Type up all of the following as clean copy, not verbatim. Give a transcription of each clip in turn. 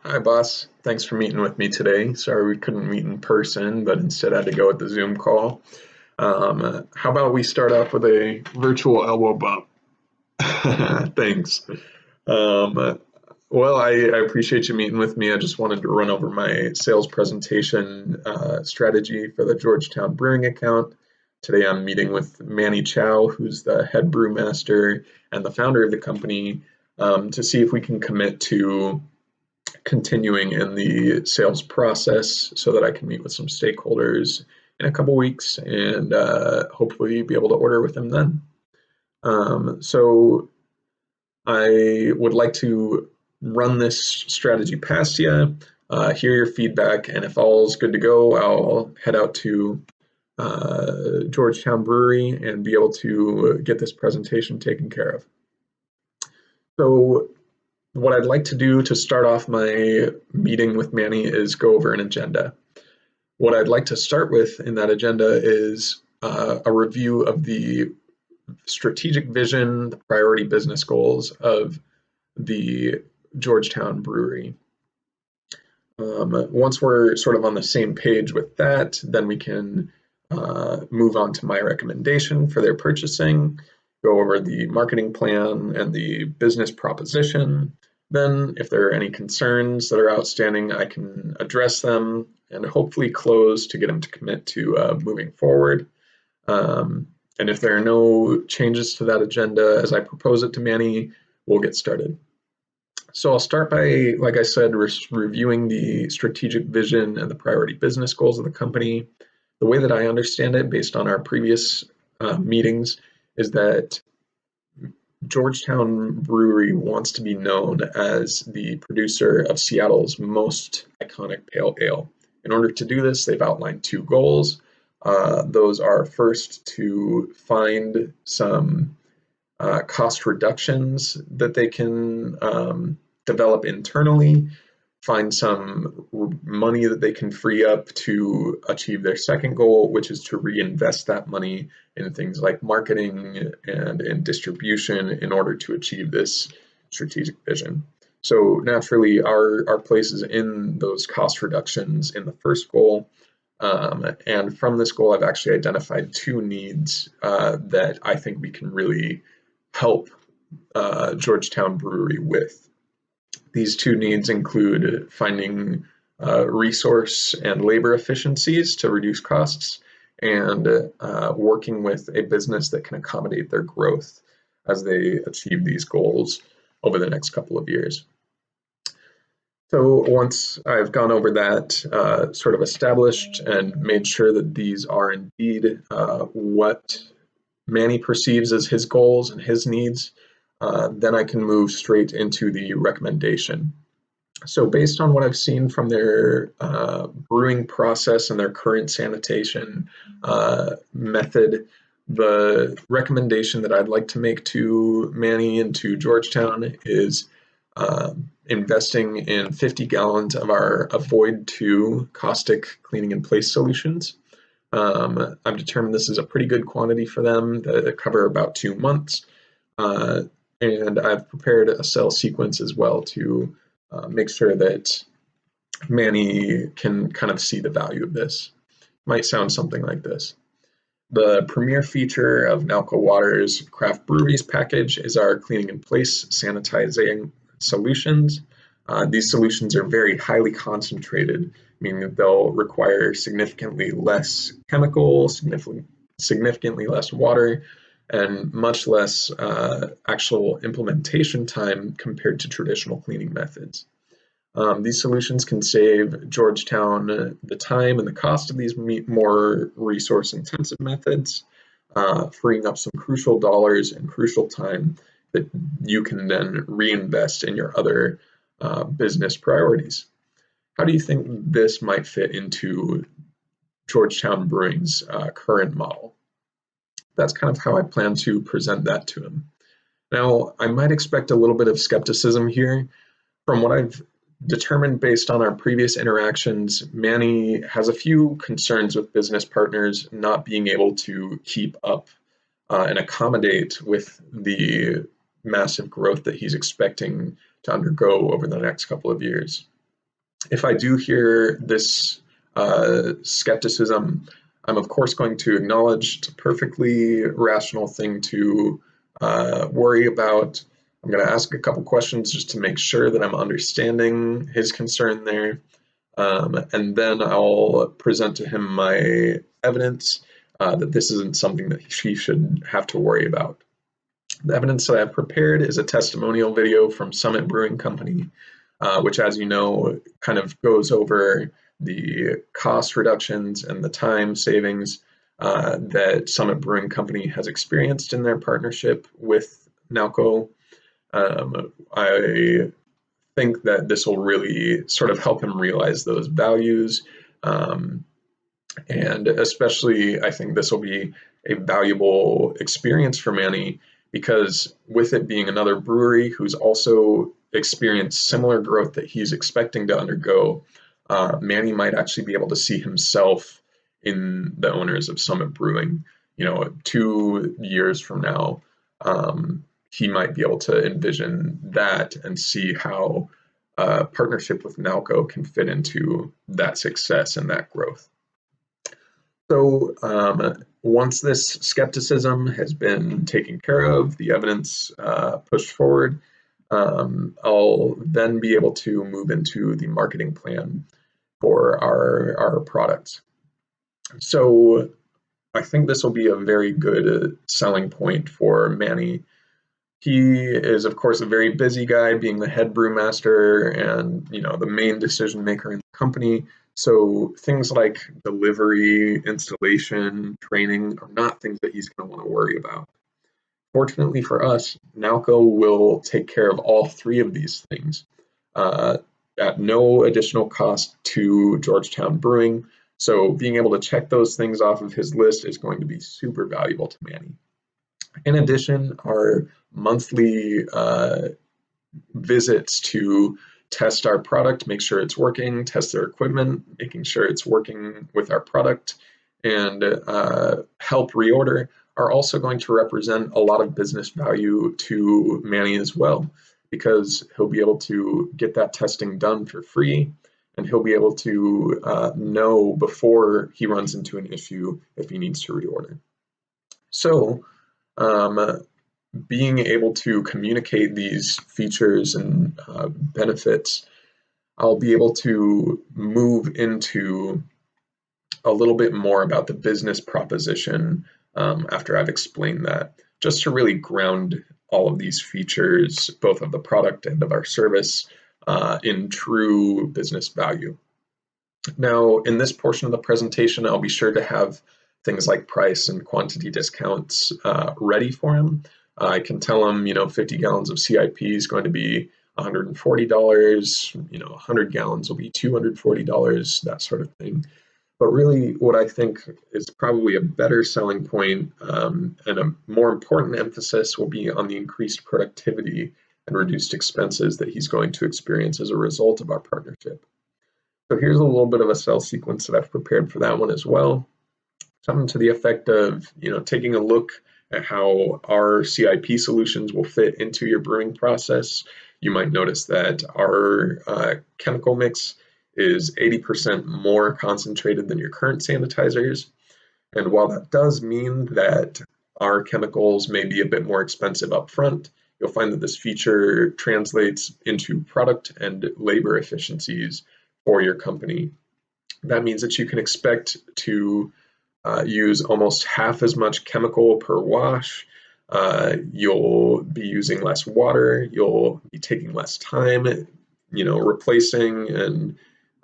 Hi, boss. Thanks for meeting with me today. Sorry we couldn't meet in person, but instead had to go with the Zoom call. How about we start off with a virtual elbow bump? Thanks. I appreciate you meeting with me. I just wanted to run over my sales presentation strategy for the Georgetown Brewing account. Today I'm meeting with Manny Chow, who's the head brewmaster and the founder of the company, to see if we can commit to continuing in the sales process so that I can meet with some stakeholders in a couple weeks and hopefully be able to order with them then. So I would like to run this strategy past you, hear your feedback, and if all's good to go, I'll head out to Georgetown Brewery and be able to get this presentation taken care of. So what I'd like to do to start off my meeting with Manny is go over an agenda. What I'd like to start with in that agenda is a review of the strategic vision, the priority business goals of the Georgetown Brewery. Once we're sort of on the same page with that, then we can move on to my recommendation for their purchasing, go over the marketing plan and the business proposition. Then, if there are any concerns that are outstanding, I can address them and hopefully close to get them to commit to moving forward. And if there are no changes to that agenda as I propose it to Manny, we'll get started. So I'll start by, like I said, reviewing the strategic vision and the priority business goals of the company. The way that I understand it, based on our previous meetings, is that Georgetown Brewery wants to be known as the producer of Seattle's most iconic pale ale. In order to do this, they've outlined two goals. Those are first to find some cost reductions that they can develop internally, find some money that they can free up to achieve their second goal, which is to reinvest that money in things like marketing and in distribution in order to achieve this strategic vision. So naturally, our place is in those cost reductions in the first goal. And from this goal, I've actually identified two needs that I think we can really help Georgetown Brewery with. These two needs include finding resource and labor efficiencies to reduce costs and working with a business that can accommodate their growth as they achieve these goals over the next couple of years. So once I've gone over that, sort of established and made sure that these are indeed what Manny perceives as his goals and his needs, then I can move straight into the recommendation. So based on what I've seen from their brewing process and their current sanitation method, the recommendation that I'd like to make to Manny and to Georgetown is investing in 50 gallons of our Avoid 2 caustic cleaning in place solutions. I've determined this is a pretty good quantity for them that cover about 2 months. And I've prepared a sales sequence as well to make sure that Manny can kind of see the value of this. Might sound something like this. The premier feature of Nalco Water's Craft Breweries package is our cleaning in place sanitizing solutions. These solutions are very highly concentrated, meaning that they'll require significantly less chemical, significantly less water, and much less actual implementation time compared to traditional cleaning methods. These solutions can save Georgetown the time and the cost of these more resource-intensive methods, freeing up some crucial dollars and crucial time that you can then reinvest in your other business priorities. How do you think this might fit into Georgetown Brewing's current model? That's kind of how I plan to present that to him. Now, I might expect a little bit of skepticism here. From what I've determined based on our previous interactions, Manny has a few concerns with business partners not being able to keep up and accommodate with the massive growth that he's expecting to undergo over the next couple of years. If I do hear this skepticism, I'm of course going to acknowledge it's a perfectly rational thing to worry about. I'm going to ask a couple questions just to make sure that I'm understanding his concern there. And then I'll present to him my evidence that this isn't something that he should have to worry about. The evidence that I've prepared is a testimonial video from Summit Brewing Company, which, as you know, kind of goes over the cost reductions and the time savings that Summit Brewing Company has experienced in their partnership with Nalco. I think that this will really sort of help him realize those values. And especially, I think this will be a valuable experience for Manny because with it being another brewery who's also experienced similar growth that he's expecting to undergo, Manny might actually be able to see himself in the owners of Summit Brewing. 2 years from now, he might be able to envision that and see how partnership with Nalco can fit into that success and that growth. So once this skepticism has been taken care of, the evidence pushed forward, I'll then be able to move into the marketing plan for our products. So I think this will be a very good selling point for Manny. He is, of course, a very busy guy, being the head brewmaster and the main decision maker in the company. So things like delivery, installation, training are not things that he's going to want to worry about. Fortunately for us, Nalco will take care of all three of these things at no additional cost to Georgetown Brewing. So being able to check those things off of his list is going to be super valuable to Manny. In addition, our monthly visits to test our product, make sure it's working, test their equipment, making sure it's working with our product, and help reorder are also going to represent a lot of business value to Manny as well, because he'll be able to get that testing done for free, and he'll be able to know before he runs into an issue if he needs to reorder. So being able to communicate these features and benefits, I'll be able to move into a little bit more about the business proposition after I've explained that, just to really ground all of these features, both of the product and of our service, in true business value. Now, in this portion of the presentation, I'll be sure to have things like price and quantity discounts ready for him. I can tell him, 50 gallons of CIP is going to be $140, 100 gallons will be $240, that sort of thing. But really, what I think is probably a better selling point and a more important emphasis will be on the increased productivity and reduced expenses that he's going to experience as a result of our partnership. So here's a little bit of a sell sequence that I've prepared for that one as well. Something to the effect of, taking a look at how our CIP solutions will fit into your brewing process. You might notice that our chemical mix is 80% more concentrated than your current sanitizers. And while that does mean that our chemicals may be a bit more expensive up front, you'll find that this feature translates into product and labor efficiencies for your company. That means that you can expect to use almost half as much chemical per wash. You'll be using less water. You'll be taking less time, replacing and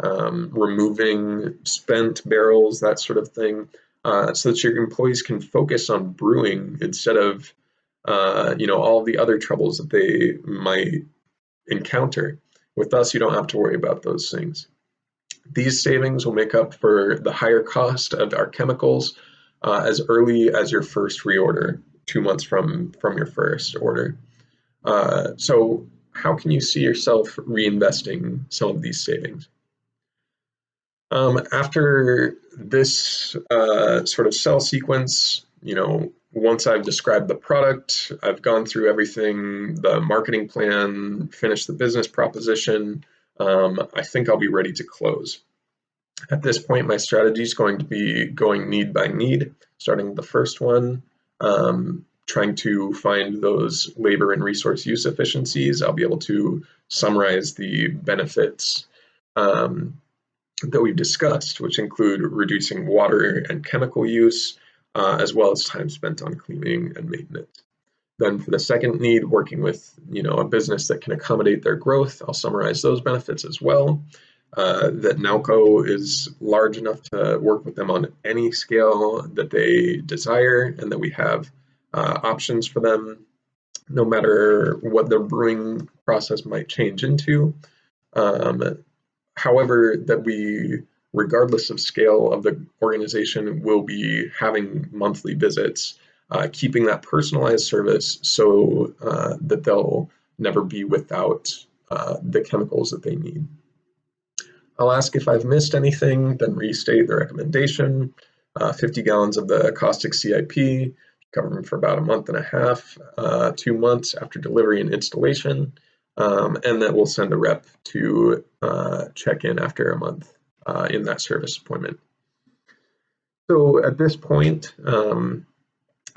removing spent barrels, that sort of thing, so that your employees can focus on brewing instead of, all the other troubles that they might encounter. With us, you don't have to worry about those things. These savings will make up for the higher cost of our chemicals as early as your first reorder, 2 months from your first order. So how can you see yourself reinvesting some of these savings? After this sort of sell sequence, once I've described the product, I've gone through everything, the marketing plan, finished the business proposition, I think I'll be ready to close. At this point, my strategy is going to be going need by need, starting with the first one, trying to find those labor and resource use efficiencies. I'll be able to summarize the benefits that we've discussed, which include reducing water and chemical use, as well as time spent on cleaning and maintenance. Then for the second need, working with a business that can accommodate their growth, I'll summarize those benefits as well. That Nalco is large enough to work with them on any scale that they desire, and that we have options for them, no matter what their brewing process might change into. However, that we, regardless of scale of the organization, will be having monthly visits, keeping that personalized service so that they'll never be without the chemicals that they need. I'll ask if I've missed anything, then restate the recommendation. 50 gallons of the caustic CIP, cover them for about a month and a half, 2 months after delivery and installation. And then we'll send a rep to check in after a month in that service appointment. So at this point,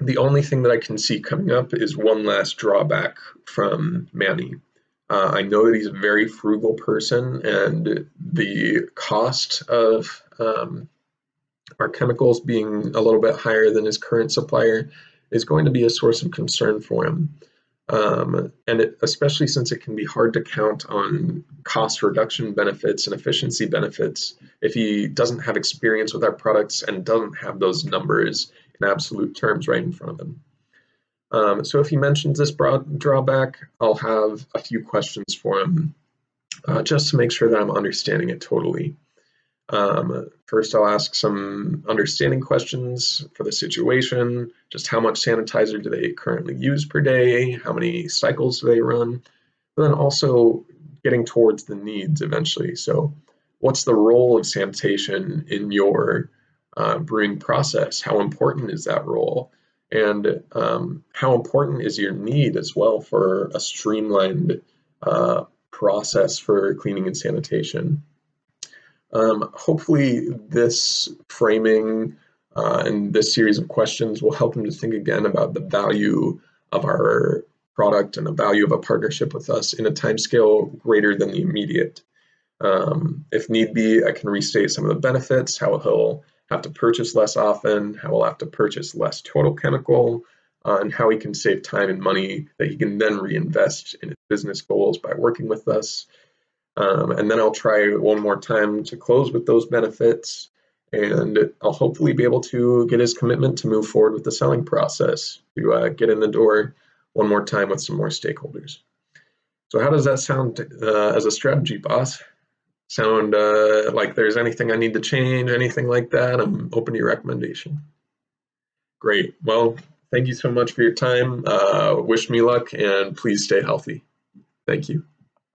the only thing that I can see coming up is one last drawback from Manny. I know that he's a very frugal person, and the cost of our chemicals being a little bit higher than his current supplier is going to be a source of concern for him. Especially since it can be hard to count on cost reduction benefits and efficiency benefits if he doesn't have experience with our products and doesn't have those numbers in absolute terms right in front of him. So if he mentions this broad drawback, I'll have a few questions for him just to make sure that I'm understanding it totally. First, I'll ask some understanding questions for the situation. Just how much sanitizer do they currently use per day? How many cycles do they run? But then also getting towards the needs eventually. So what's the role of sanitation in your brewing process? How important is that role? And how important is your need as well for a streamlined process for cleaning and sanitation? Hopefully this framing and this series of questions will help them to think again about the value of our product and the value of a partnership with us in a timescale greater than the immediate. If need be, I can restate some of the benefits, how he'll have to purchase less often, how he'll have to purchase less total chemical, and how he can save time and money that he can then reinvest in his business goals by working with us. And then I'll try one more time to close with those benefits, and I'll hopefully be able to get his commitment to move forward with the selling process, to get in the door one more time with some more stakeholders. So how does that sound as a strategy, boss? Sound like there's anything I need to change, anything like that? I'm open to your recommendation. Great. Well, thank you so much for your time. Wish me luck, and please stay healthy. Thank you.